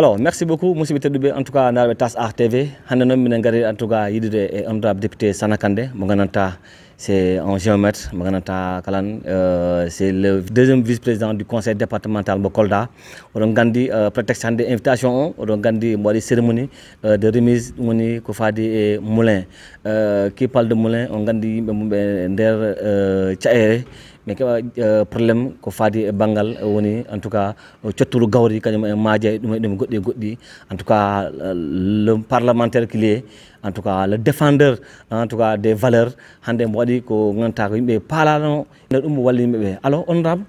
Alors, merci beaucoup, M. Bitedoube, en tout cas, dans le TAS RTV. En tout cas, il est honorable député Sanakande, c'est un géomètre, c'est le deuxième vice-président du conseil départemental de Kolda. On a gandi protection des invitations, on a gandi une cérémonie de remise de Kofadi et Moulin. Qui parle de Moulin, on a gandi Tchaere. Mais problème ko fadi e bangal woni en tout cas cioturu gawri kanyum e maaje dum goddi en tout cas le parlementaire qu'il est en tout cas le défendeur en tout cas des valeurs hande mo wadi ko nganta ko yimbe palano dum walli yimbe alors honorable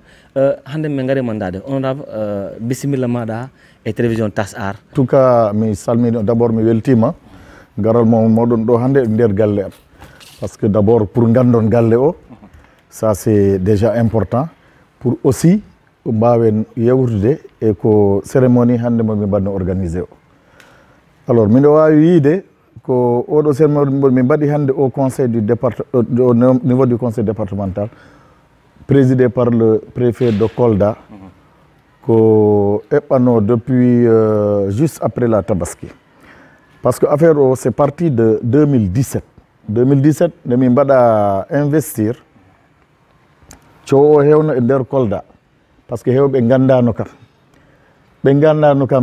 hande me ngare mandade honorable bismillah mada e télévision TAS-R. En tout cas mi salmi d'abord mi weltima garal modon do hande nder galle parce que d'abord pour ngandon galle o ça c'est déjà important pour aussi mbawen yewtude et ko cérémonie hande mo mi badno organiser. Alors mi wawi yide ko odo cérémonie mi badi hande au conseil du département au niveau du conseil départemental présidé par le préfet de Kolda ko epano depuis juste après la Tabaski. Parce que affaire c'est parti de 2017 ne mi bada investir coowo hewno e nder Kolda parce que hewɓe gandano kam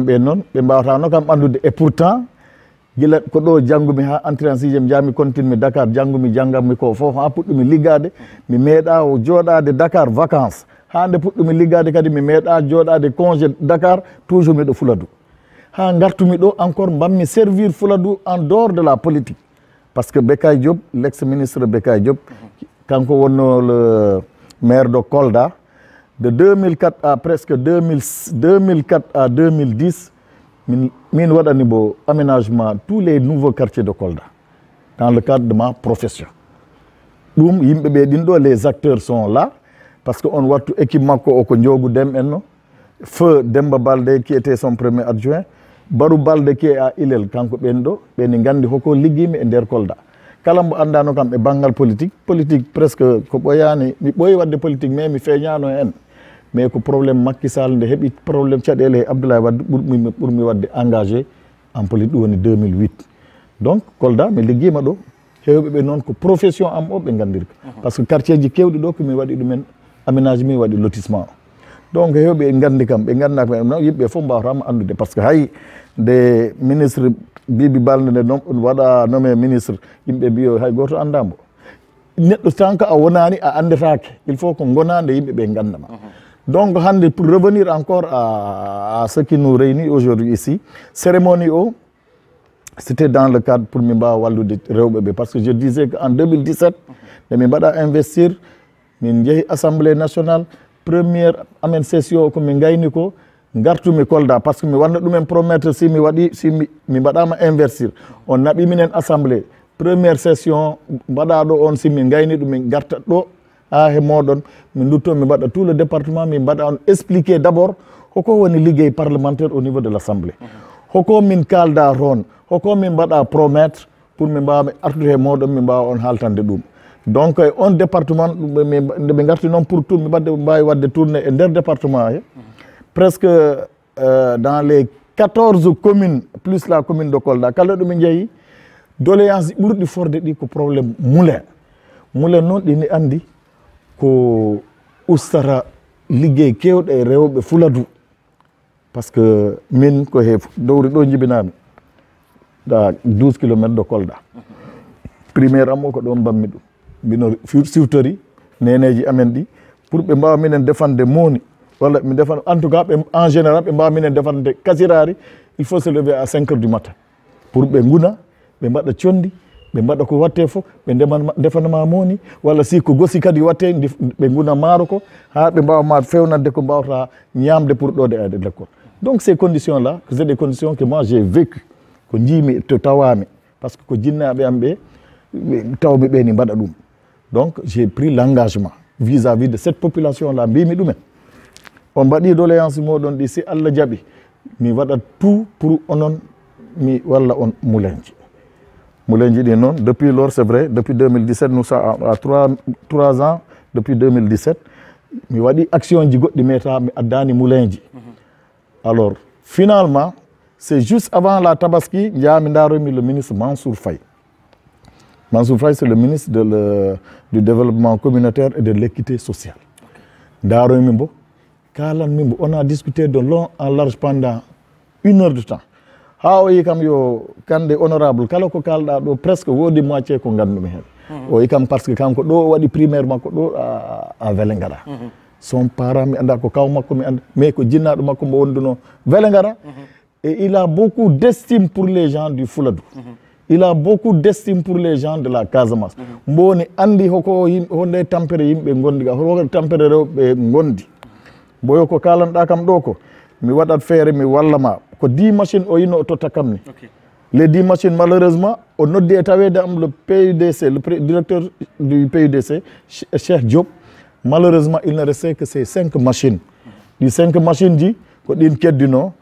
ɓe noon ɓe mbawatano kam andude et pourtant gila ko ɗo janggumi ha entré en sixiéme jami continue mi Dakar janggami ko fof ha puɗɗumi liggade mi meeɗa jooɗade Dakar vacances ha nde puɗɗumi liggade kadi mi meeɗa jooɗade congé Dakar toujours miɗo Fuladu ha gartumi ɗo encore mbammi servir Fuladu en dehors de la politique parce que Bekay Diop l'ex-ministre Bekay Diop kanko wonno le maire de Kolda, de 2004 à presque 2004 à 2010, min wadani bo aménagement tous les nouveaux quartiers de Kolda dans le cadre de ma profession. Dum yimbe be dindo les acteurs sont là parce que on wattu équipement ko ko njogu dem enno feu Demba Balde qui était son premier adjoint, Barou Balde qui est à Ilel kanko bendo be ni gandi hoko liggimi e der Kolda. Kala mbo andano kam e bangal politique presque ko boyani mi boyi wadde politique mais mi feñano en mais ko problème Macky Sall nde hebi problème cadele Abdoulaye Wade ɓurmi wadde engagé en politique woni 2008 donc Kolda mi liggima ɗo hewɓe ɓe noon ko profession am o ɓe gandirka par ce que quartier ji kewɗi ɗo komi waɗi ɗumen aménagé mi waɗi lotissement donc hewɓe gandi kam ɓe gandaka yimɓe fof mbawatama andude par ce que hay nde ministre Bibi Balde nde waɗa nommé ministre yimɓe mbiyo hay goto andambo neɗɗo tanka a wonani a andetake il faut ko gonande yimɓe ɓe gandama donc hande pour revenir encore à ce qui nous réunit aujourd'hui ici cérémonie o c'était dans le cadre pour mi mbawa wallude rewɓe ɓe parce que je disais qu'en 2017 nde mi mbaɗa investir min jeehi assemblée nationale première amen session ko min gayni ko gartumi Kolda parce que mi wanna ɗumen promettre si mi mbaɗama investir on naɓi minen assemblée première session mbaɗaɗo on si min gayni ɗum min gartat ɗo ha he moɗon min dutto mi mbaɗa tout le département min mbaɗa on expliquer d'abord hoko woni liggey parlementaire au niveau de l'assemblée hoko min kalda toon hoko min mbaɗa promettre pour mi mbawa artude he moɗon mi mbawa on haltande ɗum donc on département nde ɓe garti noon pour tout mi mbawi wadde tourné e nder département he presque dans les 14 communes plus la commune de Kolda kala ɗo min jeeyi doléance ɓurɗi forde ɗi ko problème moulin noon ɗini andi ko ustata liggey kewɗe e rewɓe Fuladu parce que min ko he dowri ɗo jibinami da 12 km de Kolda primaire am o ko ɗon mbammi ɗum mbino siwtori neneji amen ɗi pour ɓe mbawa minen défendre moni wala mi défendre en tout cas en général ɓe mbawa minen défendre kasirari il faut se lever à 5 heures du matin pour ɓe guna ɓe mbaɗa condi ɓe mbaɗa ko watte fof ɓe defanama moni walla si ko gosi kadi watte ɓe guna maaro ko ha ɓe mbawa ma fewnande ko mbawata ñamde pour ɗode ade l'école donc ces conditions là c'est des conditions que moi j'ai vécu ko jiimi to tawami par ce que ko jinnaɓe am ɓe tawɓe ɓe ni mbaɗa ɗum donc j'ai pris l'engagement vis-à-vis de cette population là mbimi ɗumen on mbaɗi doléance moɗon ɗi si Allah jaaɓi mi waɗa tout pour onon mi walla on moulenji ɗi noon depuis lors c'est vrai depuis 2017 nous sommes à 3 ans depuis 2017 mi waɗi action ji goɗɗi meta mi addani moulenji alors finalement c'est juste avant la Tabaski, jami ndaromi le ministre Mansour Faye. Mansour Faye, c'est le ministre du développement communautaire et de l'équité sociale. Ndaromi mbo, kalan mimbo, on a discuté de long en large pendant 1 heure de temps. Ha o yi kam yo kande honorable kala ko kalda do presque wodi moitié ko gandumi hen. O yi kam parce que kanko do wadi primaire makko do a Vélingara. Son parent mi anda ko kaw makko mi anda mais ko jinnaɗo makko mo wonduno Vélingara. Et il a beaucoup d'estime pour les gens du Fouladou. Il a beaucoup d'estime pour les gens de la Casamance. Mboni andi hoko honde tampere yimɓe gondi ga hoko tampere rewɓe gondi. Boyo ko kalanɗa kam ɗo ko mi waɗat feere mi wallama ko 10 machines o yino o totta kam ni. Les 10 machines malheureusement o noddi e tawede am le PUDC, le directeur du PUDC, Cheikh Diop, malheureusement il ne restait que ces 5 machines. Les 5 machines ji ko ɗin keddino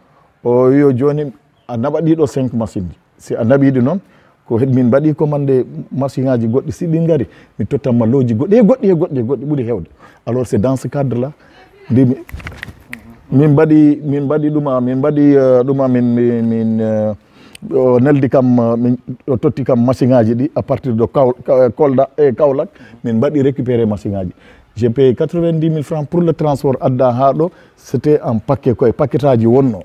o yo joni a naɓa ɗiɗo 5 machines ji. Si a naɓiɗi noon ko min mbaɗi commandé machine aji goɗɗi si ɗin gari mi totta malloji goɗɗi ɓuuri hewde. Alors c'est dans ce cadre là ndemi min mbaɗi ɗuma min neldi kam min totti kam machine aji ɗi à partir de Kolda et Kaolack min mbaɗi récupérer machine aji. J'ai payé 90 000 francs pour le transport adda ha ɗo, c'était en paquet koye paquetaji wonno.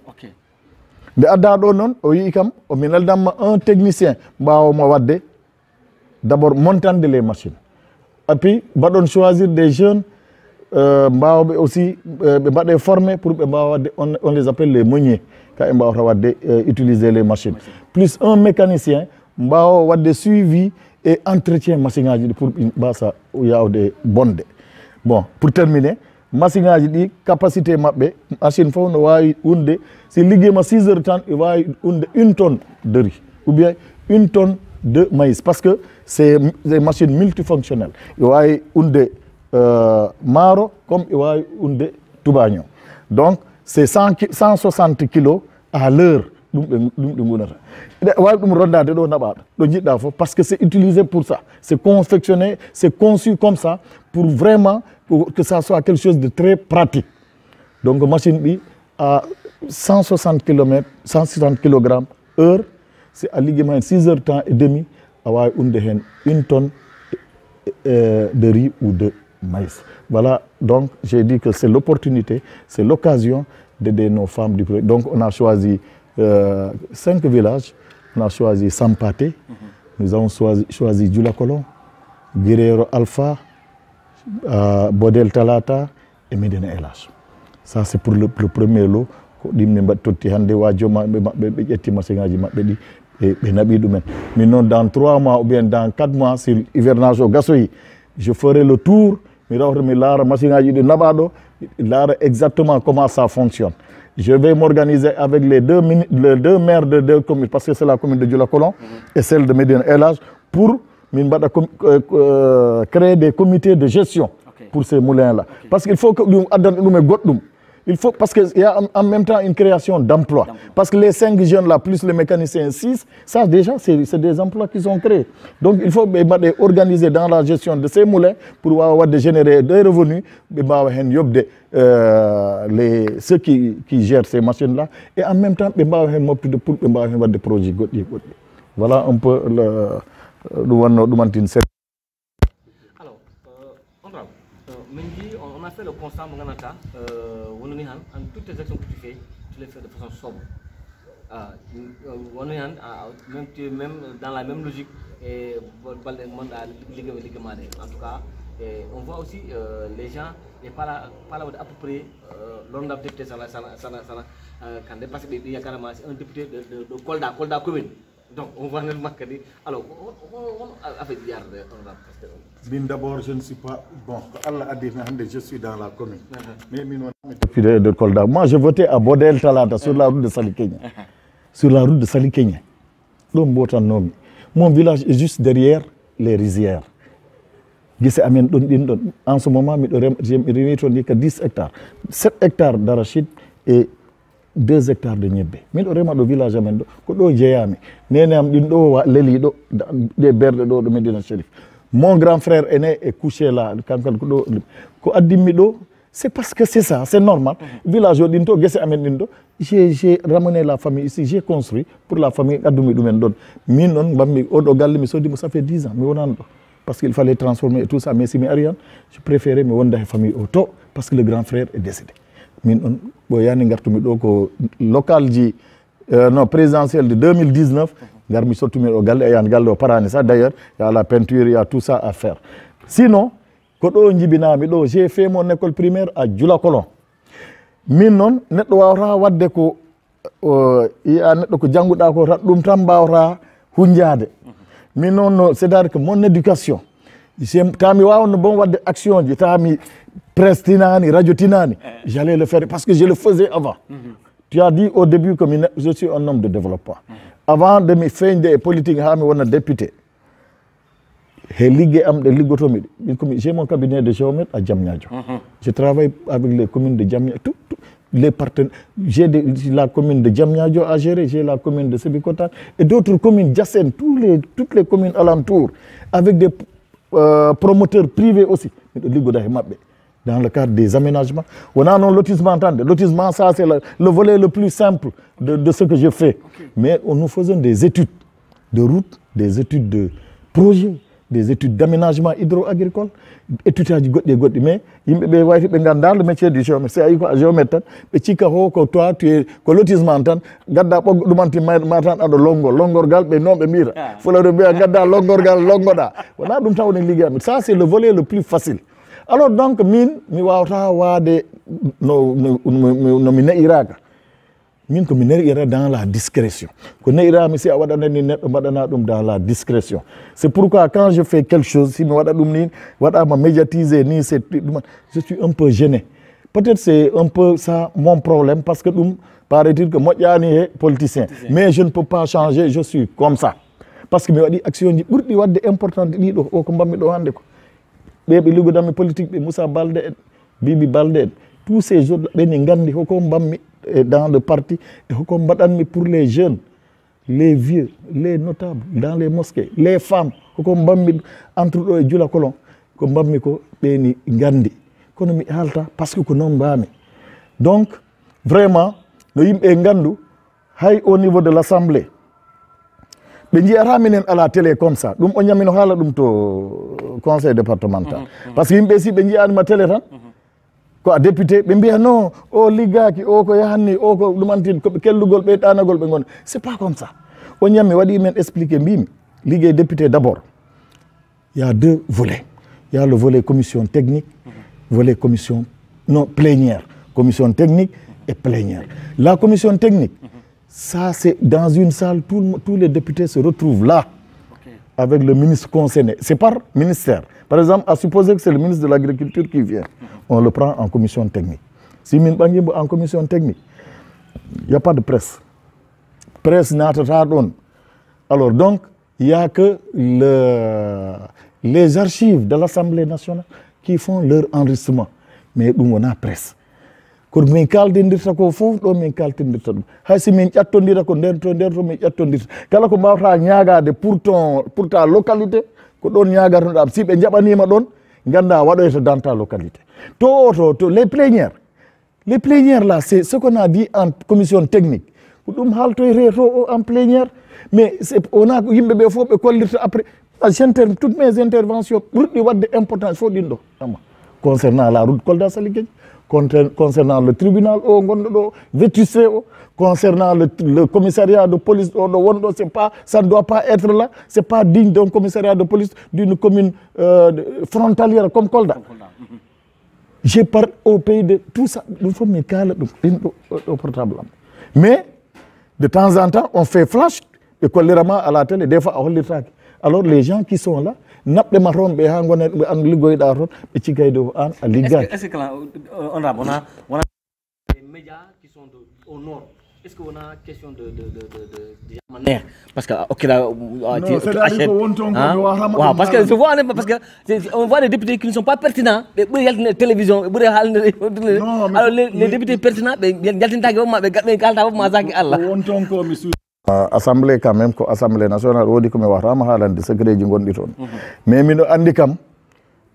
nde adda ɗo noon o yii kam o mi neldanma un technicien mbawmo wadde d'abord montande les machines et puis mbaɗon choisir des jeunes mbawɓe aussi ɓe mbaɗe formé pour ɓe mbawa wadde on les appelle les meuniers ka ɓe mbawata wadde utiliser les machines plus un mécanicien mbawa wadde suivi et entretien machine aji ɗi pour ɓe mbasa yawde bonde. Bon pour terminer, machine aji ɗi capacité maɓɓe machine fof no wawi unde si liggeyma 6 heures de temps e wawi unde 1 tonne de riz ou bien 1 tonne de maïs parce que c'est des machines multifonctionnelles. E wawi unde maaro comme e wawi unde tubaño. Donc c'est 160 kilos à l'heure ɗum ɗe gunata. Wawi ɗum roddade ɗo naɓaɗo ɗo jiɗɗa fof parce que c'est utilisé pour ça. C'est confectionné, c'est conçu comme ça pour vraiment que ça soit quelque chose de très pratique. Donc machine bi à 160 km, 160 kg heure, c'est à liggéeyma 6 heures temps et demi a wawi unde hen 1 tonne de riz ou de maïs. Voilà, donc j'ai dit que c'est l'opportunité, c'est l'occasion d'aider nos femmes du projet. Donc on a choisi 5 villages. On a choisi Sampaté, nous avons choisi Djoulakolon, Guerrero Alpha, Bodel Talata et Medina Elage. Ça c'est pour le premier lot. Maintenant dans 3 mois ou bien dans 4 mois, sur l'hivernage au Gassoyi, je ferai le tour, exactement comment ça fonctionne. Je vais m'organiser avec les deux maires de 2 communes, parce que c'est la commune de Djoulakolon et celle de Medina Elage, pour créer des comités de gestion pour ces moulins-là. Parce qu'il faut que nous il faut, parce qu'il y a en même temps une création d'emplois. Parce que les 5 jeunes là, plus les mécaniciens 6, ça déjà, c'est des emplois qui sont créés. Donc il faut organiser dans la gestion de ces moulins pour générer des revenus, ceux qui gèrent ces machines-là, et en même temps, pour des projets. Voilà un peu le on a fait le constat, toutes les actions que tu fais, tu les fais de façon sobre. Même dans la même logique, en tout cas, on voit aussi les gens, et par à peu près, l'homme député, parce qu'il y a carrément un député de Kolda commune. Donc, on voit le marquer. Alors, on a fait dire d'abord, je ne suis pas. Bon, Allah a dit, je suis dans la commune. Mais de Kolda. Moi, je votais à Bodel Talata, sur la route de Salikenya. Sur la route de Salikenya. Mon village est juste derrière les rizières. En ce moment, j'ai 10 hectares. 7 hectares d'arachide et 2 hectares de niébé. Mais le village amendo, des berdes de Medina Chérif. Mon grand frère aîné est couché là. C'est parce que c'est ça, c'est normal. Village d'Into, j'ai ramené la famille ici, j'ai construit pour la famille. Ça fait 10 ans. Parce qu'il fallait transformer tout ça. Mais si je préférais me rendre la famille auto parce que le grand frère est décédé. Local présidentiel de 2019, d'ailleurs, il y a la peinture, il y a tout ça à faire. Sinon, j'ai fait mon école primaire à Djoulakolon. Minon, c'est-à-dire que mon éducation, j'allais le faire parce que je le faisais avant. Tu as dit au début que je suis un homme de développement. Avant de me faire des politiques, je suis député. J'ai mon cabinet de géomètre à Diamniadio. Je travaille avec les communes de Diamniadio. Les partenaires. J'ai la commune de Diamniadio à gérer, j'ai la commune de Sébikotane et d'autres communes adjacentes, toutes les communes alentours, avec des promoteurs privés aussi. Dans le cadre des aménagements. On a un lotissement. Lotissement, ça, c'est le volet le plus simple de ce que je fais. Mais nous faisons des études de route, des études de projet, des études d'aménagement hydro-agricole, études de mais le métier du géomètre, c'est un géomètre, et toi, tu es lotissement, gada longor mais non, mais mire, faut le remettre, gada longoda. Voilà, ça, c'est le volet le plus facile. Alors donc, mi wawta wade no mi ne'iraga min ko mi ne'ira dans la discrétion ko ne'ira mi si a waɗanani neɗɗo mbaɗana ɗum dans la discrétion. C'est pourquoi quand je fais quelque chose, si mi waɗa ɗum ni waɗama médiatiser ni, je suis un peu gêné. Peut-être c'est un peu ça mon problème, parce que ɗum paraît-il que moƴƴani e politicien, mais je ne peux pas changer, je suis comme ça, parce que mi waɗi action ji ɓurɗi wadde importante ɗiɗo o ko mbammi ɗo hande ko ɓe liggodami politique ɓe Moussa Baldé en Bibi Baldé en, tous ces jours ɓe ni gandi hoko mbammi dans le parti et hoko mbaɗanmi pour les jeunes, les vieux, les notables dans les mosquées, les femmes, hoko mbammi entre ɗo e Djoulakolon ko mbammi ko ɓe ni gandi kono mi halta parce que ko noon mbami. Donc vraiment no yimɓe gandu hay au niveau de l'Assemblée ɓe jiyata minen à la télé comme ça, ɗum o ñamino haala ɗum to conseil départemental. Parce que yimɓe si ɓe jiyanima télé tan ko a député ɓe mbiya non o liggaki o ko yahanni o ko ɗumantin koɓe kellugol ɓe ɗanagol ɓe gona. C'est pas comme ça. O ñammi waɗi men expliqué mbimi liggey député d'abord il y a deux volets. Il y a le volet commission technique, volet commission non plénière, commission technique et plénière. La commission technique, ça c'est dans une salle, tous les députés se retrouvent là avec le ministre concerné. C'est par ministère. Par exemple, à supposer que c'est le ministre de l'Agriculture qui vient, on le prend en commission technique. Si en commission technique, il n'y a pas de presse. Presse n'a pas de. Alors donc, il n'y a que les archives de l'Assemblée nationale qui font leur enregistrement. Mais on a presse. Ko min kaldirta ko fof ɗo min kaltindirta ɗum hay si min ƴattodira ko nder to min ƴattodira kala ko mbawata ñagade pour ta localité ko ɗon ñagarnoɗa. Si ɓe jaɓanima ɗon ganda waɗoyta dans ta localité. To les plénières là, c'est ce qu'on a dit en commission technique ko ɗum haltoyte to en plénière. Mais on a yimɓe ɓe fof ɓe kollirta après toutes mes interventions ɓurɗi wadde importance fof ɗin ɗo concernant la route Kolda Saligueji, concernant le tribunal vétusté, concernant le commissariat de police, ça ne doit pas être là, c'est pas digne d'un commissariat de police d'une commune frontalière comme Kolda. J'ai parlé au pays de tout ça, il faut me caler au portable. Mais de temps en temps, on fait flash, et collérément à la télé, des fois on les traque. Alors les gens qui sont là, est-ce que on a des médias qui sont au nord? Est-ce qu'on a question de parce que parce que je vois parce que on voit des députés qui ne sont pas pertinents. Télévision, alors les députés pertinents, Assemblée quand même, ko Assemblée nationale wodi ko mi wahtama haalande secret ji gondi toon. Mais mino andi kam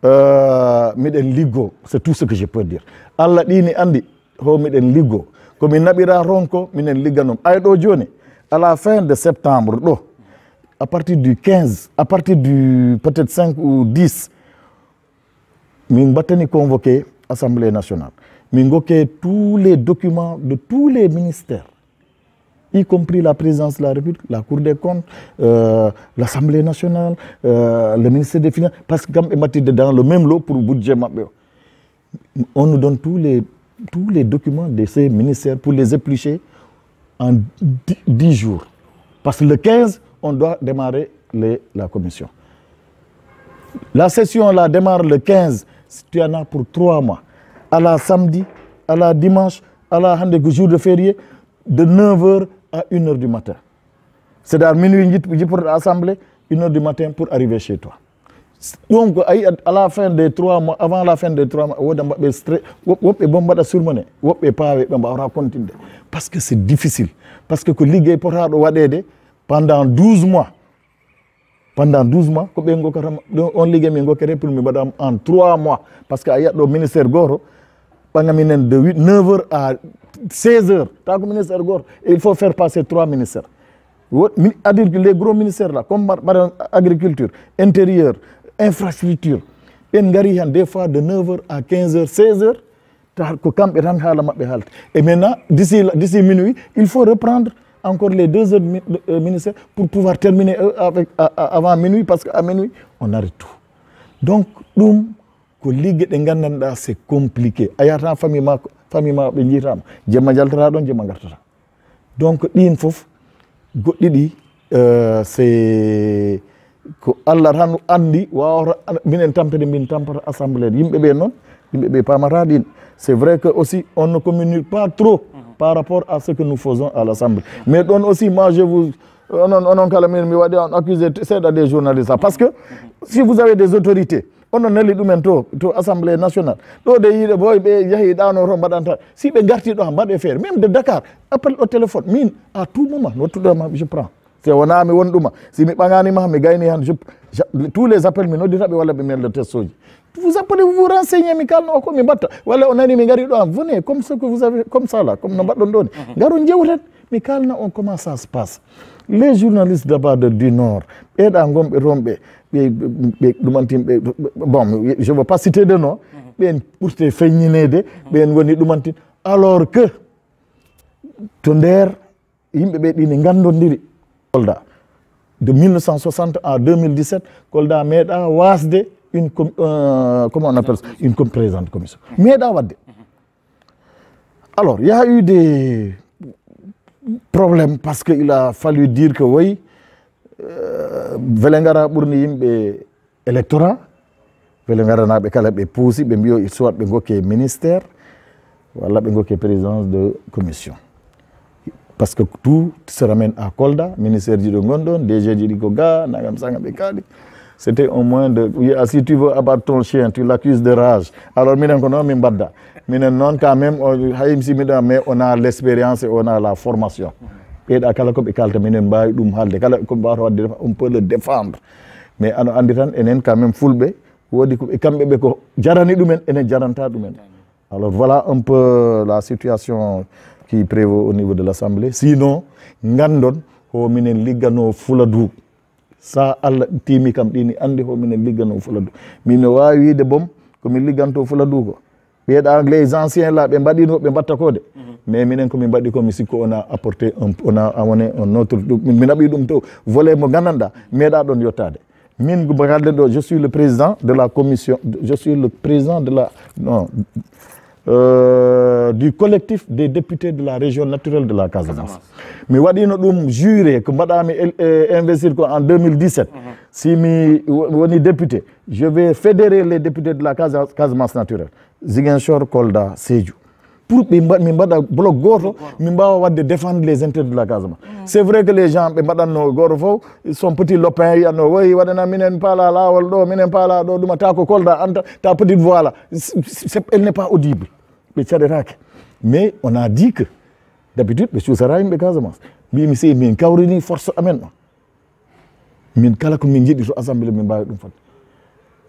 miɗen liggo, c'est tout ce que je peux dire. Allah ɗini andi ho miɗen liggo ko min naɓira ronko minen ligganom ay ɗo joni à la fin de septembre ɗo à partir du 15 à partir du peut-être 5 ou 10 min battani convoqué Assemblée nationale min gokke tous les documents de tous les ministères y compris la présidence de la République, la Cour des comptes, l'Assemblée nationale, le ministère des Finances, parce que comme est dans le même lot pour le budget, on nous donne tous les documents de ces ministères pour les éplucher en 10 jours. Parce que le 15, on doit démarrer la commission. La session là démarre le 15, tu en as pour 3 mois. À la samedi, à la dimanche, à la jour de férié, de 9h à 1h du matin. C'est à minuit pour l'Assemblée, 1h du matin pour arriver chez toi. Donc, à la fin des 3 mois, avant la fin des 3 mois, parce que c'est difficile. Parce que pendant 12 mois, on ligue en 3 mois. Parce qu'il y a le ministère Goro, de 9h à 16h, il faut faire passer 3 ministères. Les gros ministères là, comme agriculture, intérieur, infrastructure, des fois de 9h à 15h, 16h, et maintenant, d'ici minuit, il faut reprendre encore les 2 autres ministères pour pouvoir terminer avant minuit, parce qu'à minuit, on arrête tout. Donc, c'est compliqué. Donc c'est ko Allah tan andi minen tampede min tampata assemblée yimɓe ɓe noon yimɓe ɓe pamataɗin. C'est vrai que aussi on ne communique pas trop par rapport à ce que nous faisons à l'Assemblée. Mais donc aussi moi je vous on accuse des journalistes parce que si vous avez des autorités on a neli ɗumen to Assemblée nationale ɗo de yiɗe boy ɓe yahi ɗano to mbaɗanta si ɓe garti ɗo mbaɗe feere même de Dakar appel au téléphone min à tout moment nottuɗoma je prends si wona mi won ɗuma si mi ɓaganima mi gayni han tous les appels mi nodditaɓe walla ɓe mel le testoji vous appelez vous vous renseignez mi kalno ko mi mbatta walla o nani mi gari ɗo venez comme ce que vous avez comme ça là comme no mbaɗɗon ɗo ni garu jewten mi kalna on comment ça se passe. Les journalistes d'abord du Nord ɓeɗa gomɓe toon ɓe ɗumantin bon je veux pas citer de nom ɓen ɓurte feññinede ɓen woni ɗumantin alors que to nder yimɓe ɓe ɗini gandodiri Kolda de 1960 à 2017 Kolda meeɗa wasde une comment on appelle ça une présidente commission meeɗa wadde. Alors il y a eu des problèmes parce qu'il a fallu dire que oui Velengara ɓurni yimɓe électorat Velengara naɓe kala ɓe puusi ɓe mbiyo soit ɓe gokke ministère walla ɓe gokke présidence de commission parce que tout se ramène à Kolda ministère ji ɗo gonɗon DG ji ɗi ko ga nagam sanga ɓe kaali. C'était au moins de si tu veux abattre ton chien tu l'accuses de rage alors minen ko noon min mbadda minen noon quand même hayim simiɗa mais on a l'expérience et on a la formation ɓeeɗa kala ko ɓe kalta minen mbawi ɗum haalde kala ko mbawata wadde on peut le défendre mais ano andi tan enen quand même fulɓe woodi ko ɓe kamɓe ɓe ko jarani ɗumen enen jaranta ɗumen. Alors voilà un peu la situation qui prévaut au niveau de l'Assemblée. Sinon gandon ho minen liggano Fuladu sa Allah timi kam ɗini andi ho minen liggano Fuladu min no wawi wiide boom komin ligganto Fuladu ko ɓeeɗa les anciens là ɓe mbaɗino ɓe mbatta kode mais minen komin mbaɗi ko mi sikko on a apporté on a amené un autre mi naɓi ɗum to volet mo gandanɗa meeɗa ɗon yettade min kalde ɗo je suis le président de la commission je suis le président de la du collectif des députés de la région naturelle de la Casamance. Mi waɗino ɗum juré ko mbaɗami investir ko en 2017 si mi woni député je vais fédérer les députés de la Casamance naturelle Ziguinchor Kolda Sédhiou pour min mbaɗa bloc goto min mbawa wadde défendre les intérêts de la Casamance. C'est vrai que les gens ɓe mbaɗanno goto fof son petit lopin yiyanno woyi waɗana minen paala lawol ɗo minen paala ɗo ɗuma ta ko Kolda anta ta petite voix là elle n'est pas audible ɓe caɗetake. Mais on a dit que d'habitude ɓe cuusata yimɓe Casamance mbimi si min kawrini force amen ɗo min kala ko min jiiɗi to assemblée min mbawi ɗum fadde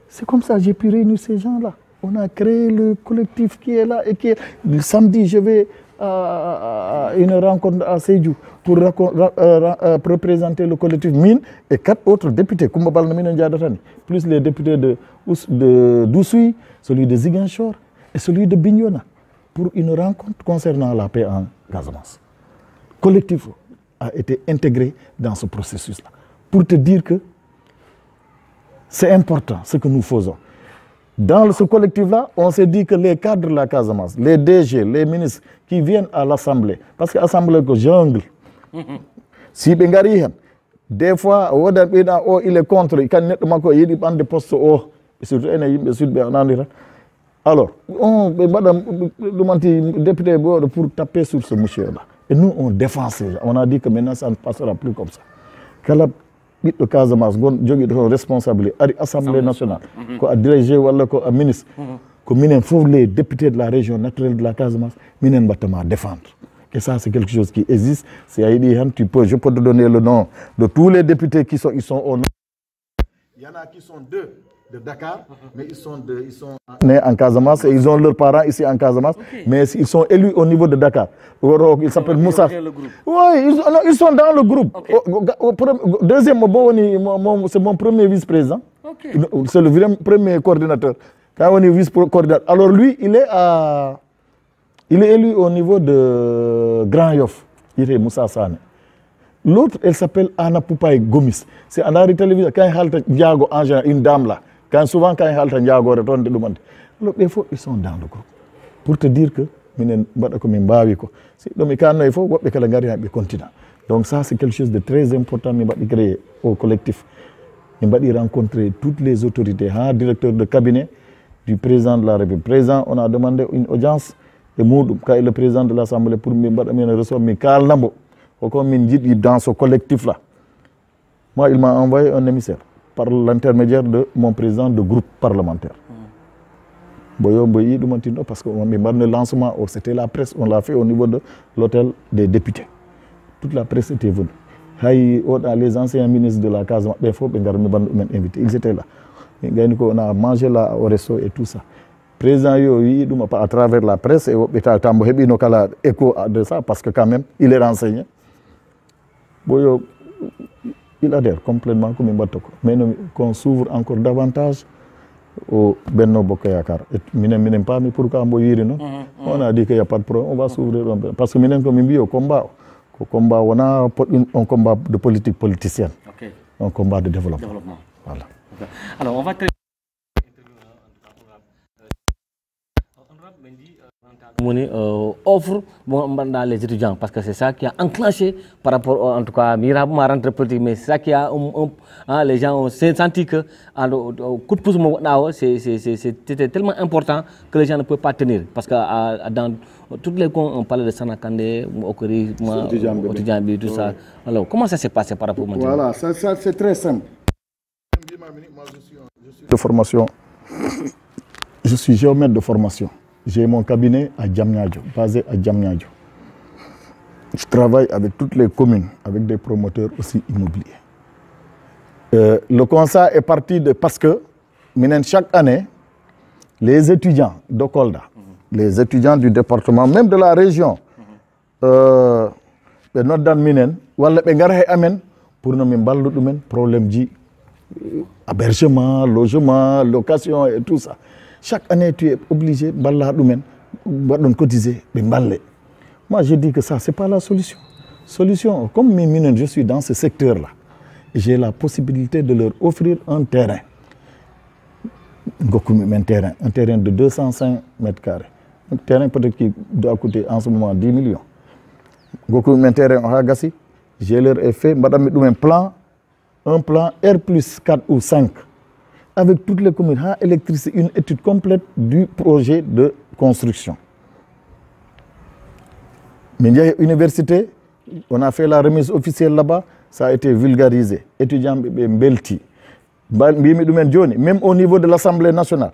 C'est comme ça, j'ai pu réunir ces gens-là. On a créé le collectif qui est là et qui est... Le samedi, je vais à une rencontre à Sédhiou pour représenter le collectif Mine et 4 autres députés, plus les députés de Doussouy, celui de Ziguinchor et celui de Bignona, pour une rencontre concernant la paix en Casamance. Le collectif a été intégré dans ce processus-là. Pour te dire que c'est important ce que nous faisons. Dans ce collectif-là, on s'est dit que les cadres de la Casamance, les DG, les ministres qui viennent à l'Assemblée, parce que l'Assemblée est jungle. Si des fois, il est contre, il a des postes hauts, surtout alors, madame, député pour taper sur ce monsieur-là. Et nous, on défend ces gens. On a dit que maintenant, ça ne passera plus comme ça. Le Casamance, responsable de l'Assemblée nationale, ko dirigé ou le ministre, les députés de la région naturelle de la Casamance, défendre. Et ça, c'est quelque chose qui existe. Je peux te donner le nom de tous les députés qui sont au nom. Il y en a qui sont 2 de Dakar, mais ils sont nés en Casamance et ils ont leurs parents ici en Casamance, mais ils sont élus au niveau de Dakar. Ils s'appellent Moussa. Oui, ils sont dans le groupe. Deuxième, c'est mon premier vice-président. C'est le premier coordinateur. Quand on est vice-coordinateur. Alors lui, il est élu au niveau de Grand Yoff. Il est Moussa Sane. L'autre, elle s'appelle Anna Poupaï Gomis. C'est en Ari télévision. Quand il y a Ndiago, en général, une dame là. Souvent, quand il y a Ndiago, alors, des fois, ils sont dans le groupe. Pour te dire que, donc ça, c'est quelque chose de très important de créer au collectif. Il va rencontrer toutes les autorités, directeur de cabinet du président de la République. Président, on a demandé une audience et le président de l'Assemblée pour me recevoir dans ce parce moi, il m'a envoyé un émissaire par l'intermédiaire de mon président de groupe parlementaire. Parce que le lancement, c'était la presse, on l'a fait au niveau de l'hôtel des députés. Toute la presse était venue. Les anciens ministres de la Casamance, ils étaient là. On a mangé là au resto et tout ça. Président, à travers la presse, écho de ça, parce que quand même, il est renseigné. Il adhère complètement comme Mbatoko. Mais qu'on s'ouvre encore davantage au Benno Bokoyakar. Pas, mais pourquoi on a dit qu'il n'y a pas de problème, on va s'ouvrir. Parce que nous sommes au combat. Au combat, on a un combat de politique politicienne. Un combat de développement. Voilà. Alors, on va offre les étudiants parce que c'est ça qui a enclenché par rapport en tout cas à rentrée politique, mais c'est ça qui a les gens ont senti que coup de pouce c'était tellement important que les gens ne peuvent pas tenir parce que dans toutes les coins on parlait de Sanakandé, Okori, Otidjambi, tout ça. Alors comment ça s'est passé par rapport maintenant? Voilà, ça c'est très simple. De formation, je suis géomètre de formation. J'ai mon cabinet à Diamniadio, basé à Diamniadio. Je travaille avec toutes les communes, avec des promoteurs aussi immobiliers. Le constat est parti de parce que chaque année, les étudiants de Kolda, les étudiants du département, même de la région, de notre minen, pour nous problème de hébergement, logement, location et tout ça. Chaque année, tu es obligé de cotiser. Moi, je dis que ça, ce n'est pas la solution. Solution, comme mes mineurs, je suis dans ce secteur-là. J'ai la possibilité de leur offrir un terrain. Un terrain de 205 mètres carrés. Un terrain peut-être qui doit coûter en ce moment 10 millions. Un terrain en Hagassi, je leur ai fait un plan R+4 ou 5. Avec toutes les communes, électricité, une étude complète du projet de construction. Mais il y a une université, on a fait la remise officielle là-bas, ça a été vulgarisé. Étudiants Mbelti. Même au niveau de l'Assemblée nationale,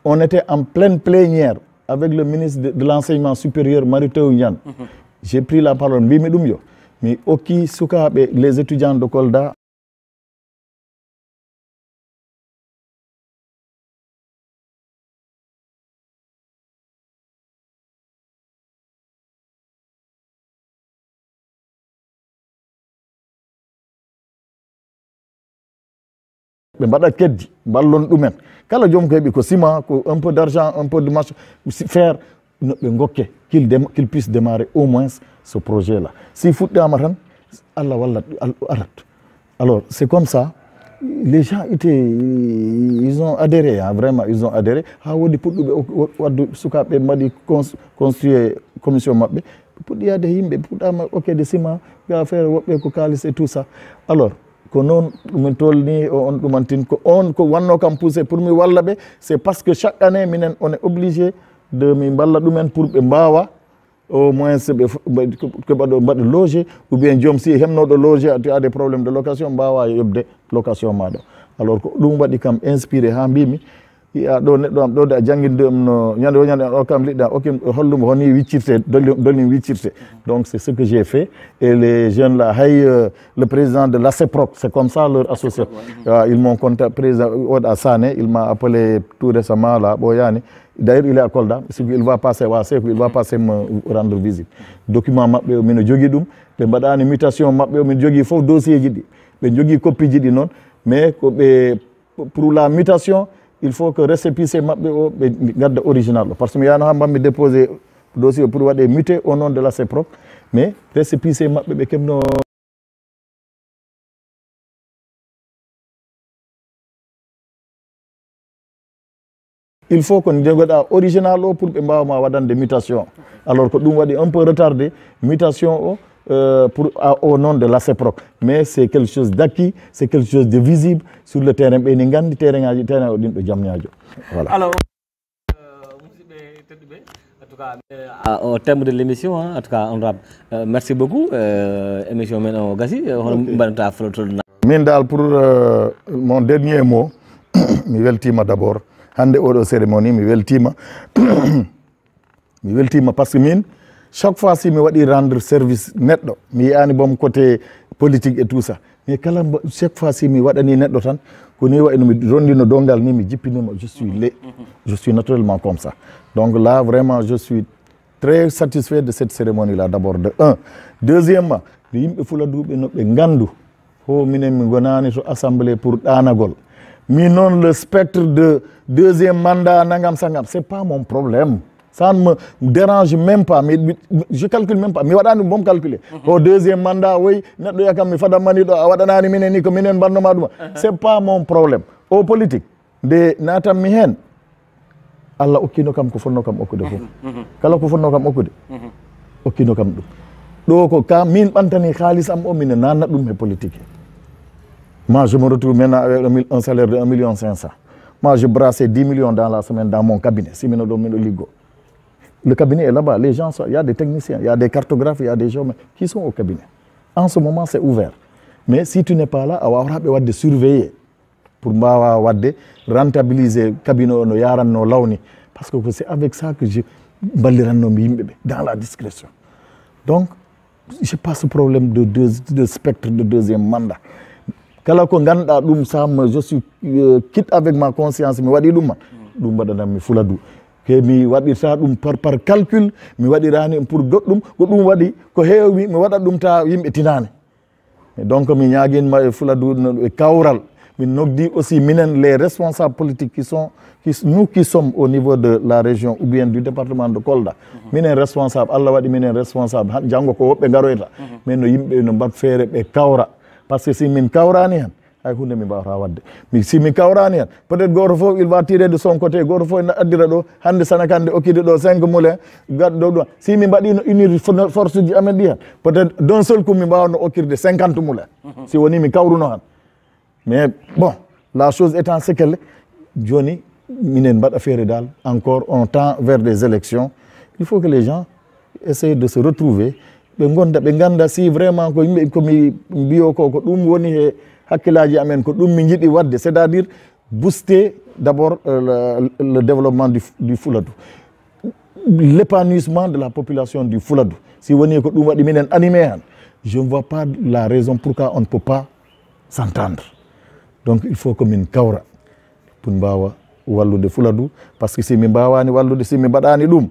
on était en pleine plénière avec le ministre de l'Enseignement supérieur, Marito Ounian. J'ai pris la parole, mais les étudiants de Kolda ɓe mbaɗa keddi ballon ɗumen kala joom ko heeɓi ko ciment ko un peu d' argent un peu de marché faire no ɓe gokke qu'il puisse démarrer au moins ce projet là si fuɗɗama tan Allah walla arat alors c'est comme ça les gens ils ont adhéré hein, vraiment ils ont adhéré ha woodi puɗɗuɓe waddu sukaɓe mbaɗi construire commission maɓɓe puɗɗi yaade yimɓe puɗɗama okkede ciment ga feere woɓɓe ko kalis et tout ça alors ko noon ɗumin tolni on ɗumantin ko on ko wanno kam poussé pour mi walla ɓe c'est parce que chaque année minen on est obligé de mi balla ɗumen pour ɓe mbawa au moins keɓaɗo mbaɗa loger ou bien joom si hemnoɗo loger tu as des problèmes de location mbawa yobde location maɗa alors ko ɗum waɗi kam inspiré ha mbimi ya ɗo neɗɗo am ɗo de a jangguinde ɗum no ñande o ñande o kam liɗɗa okim hollumo honi wiccirte dolni wiccirte donc c'est ce que j'ai fait et les jeunes là hay le président de l'ASEPROC c'est comme ça leur association ils m'ont contacté président Oda Sané il m'a appelé tout récemment là ɓoyani d'ailleurs il est à Kolda il va passer il va passer me rendre visite document maɓɓe o mino jogui ɗum ɓe mbaɗani mutation maɓɓe o min jogui fof dossier ji ɗi ɓe jogui copie ji ɗi noon mais ko ɓe pour la mutation il faut que récépissé maɓɓe o ɓe gadda original o par ce que mi yano ha mbammi déposé dossier o pour waɗe muté au nom de la CEPROC mais récépissé maɓɓe ɓe kemno il faut ko jogoɗa original o pour ɓe mbawma waɗande mutation alors que ɗum waɗi un peu retardé mutation o pour au nom de la CEPROC mais c'est quelque chose d'acquis c'est quelque chose de visible sur le terrain ɓe ni gandi terrain o ɗin ɗo jamñajo voilà alors musidɓe tedduɓe en tout cas au terme de l'émission en tout cas honorable merci beaucoup émission men o gasi hono mbaɗata flotolna min dal pour mon dernier mot mi weltima d'abord hande oɗo cérémonie mi weltima mi weltima par ce que min chaque fois si mi waɗi rendre service neɗɗo mi yiyani boom côté politique et tout ça mais kala chaque fois si mi waɗani neɗɗo tan ko ni wayno mi rondino dongal ni mi jippinima je suis naturellement comme ça donc là vraiment je suis très satisfait de cette cérémonie là d'abord de un deuxièmement de yimɓe Fuladuɓe no ɓe gandu ho minen mi gonani to assemblée pour ɗanagol mi noon le spectre de deuxième mandat nangam sangam c'est pas mon problème ça ne me dérange même pas mais je calcule même pas mi waɗani bom calculer au deuxième mandat woyi neɗɗo yakam mi fadamani ɗo a waɗanani minen ni ko minen mbanndoma ɗuma c'est pas mon problème au politique nde natanmi hen Allah okkino kam ko fonno kam okkude fof kala ko fonno kam okkude okkino kam ɗum ɗo ko ka min ɓantani halis am o mine nanna ɗum e politique moi je me retrouve maintenant avec un salaire de 1,5 million moi je brassais 10 millions dans la semaine dans mon cabinet si mino ɗo miɗo liggo. Le cabinet est là-bas, les gens sont, il y a des techniciens, il y a des cartographes, il y a des gens qui sont au cabinet. En ce moment, c'est ouvert. Mais si tu n'es pas là, on va te surveiller pour rentabiliser le cabinet no lawni parce que c'est avec ça que je balliranno dans la discrétion. Donc, je n'ai pas ce problème de spectre de deuxième mandat. Kala ko ganda dum sam je suis quitte avec ma conscience mi wadi dum badanam mi Fuladu ke mi waɗirta ɗum par calcul mi waɗirani pour goɗɗum ko ɗum waɗi ko heewi mi waɗat ɗum ta yimɓe tinani donc mi ñaguinma e Fuladu e kawral min noddi aussi minen les responsables politiques nous qui sommes au niveau de la région ou bien du département de Kolda minen responsable Allah waɗi minen responsable janggo ko woɓɓe garoyta mais no yimɓe no mbat feere ɓe kawra par ce que si min kawrani hen hay hunde mi mbawata wadde si mi kawrani hen peut être goto fof il va tirer de son côté goto fof ne addira ɗo hande Sanakande okkide ɗo 5 moulin gaddo ɗo si mi mbaɗino unir force ji amen ɗi hen peut être d'un seul coup mi mbawno okkirde 50 moulin si woni mi kawruno han mais bon la chose étant ce qu'elle joni minen mbaɗa feere dal encore on tend vers des élections il faut que les gens essayent de se retrouver ɓe gonda ɓe ganda si vraiment ko yimɓe komi mbiyo ko ɗum woni he hakkillaji amen ko ɗum mi jiiɗi wadde c'est à dire booster d'abord le développement du Fuladu l'épanouissement de la population du Fuladu si woni ko ɗum waɗi minen animé han je ne vois pas la raison pourquoi on ne peut pas s'entendre donc il faut que min kawra pour mbawa wallude Fuladu parce que si mi mbawani wallude si mi mbaɗani ɗum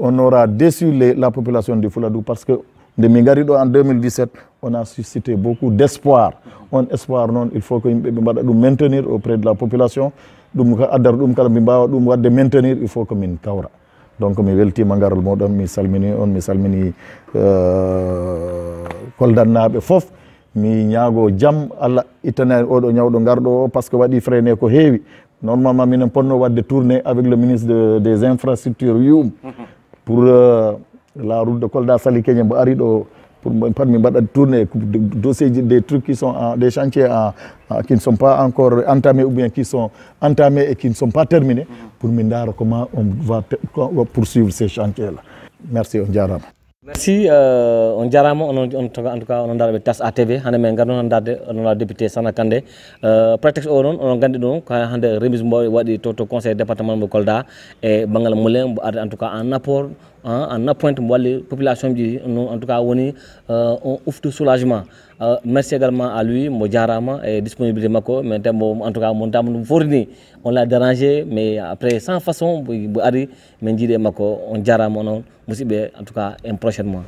on aura déçu la population du Fuladu parce que nde mi gari ɗo en 2017 on a suscité beaucoup d'espoir. On espoir non il faut que yimɓe ɓe mbaɗa ɗum maintenir auprès de la population. ɗum ka addata ɗum kala mi mbawa ɗum wadde maintenir il faut que min kawra. Donc mi weltima garal moɗon, mi salmini on, mi salmini koldannaɓe foof. Mi ñaago jaam Allah ittana oɗo ñawɗo garɗo o par ce que waɗi freiné ko heewi. Normalement minen ponno wadde tourné avec le ministre des infrastructures Youm pour la route de Kolda Sali Keñe mbo ari ɗo pour pat mi mbaɗa tourné dossier des trucs qui sont des chantiers qui ne sont pas encore entamés ou bien qui sont entamés et qui ne sont pas terminés pour min dara comment on va poursuivre ces chantiers là. Merci, on jarama. Merci, on jarama en tout cas on darɓe TAS ATV hande men garno darde honorable député Sana Kandé prétexte o noon onon gandi ɗum ko hande remise mbo waɗi to conseil département mbo Kolda e banggal moulin mbo arde en tout cas en apport en appointe mbo walli population ji en tout cas woni on uftu soulagement. Merci également à lui, mo jarama et disponibilité makko mais tembo en tout cas mon tam forni on l'a dérangé mais après sans façon bo ari men jiide makko on jarama non musidɓe en tout cas prochainement.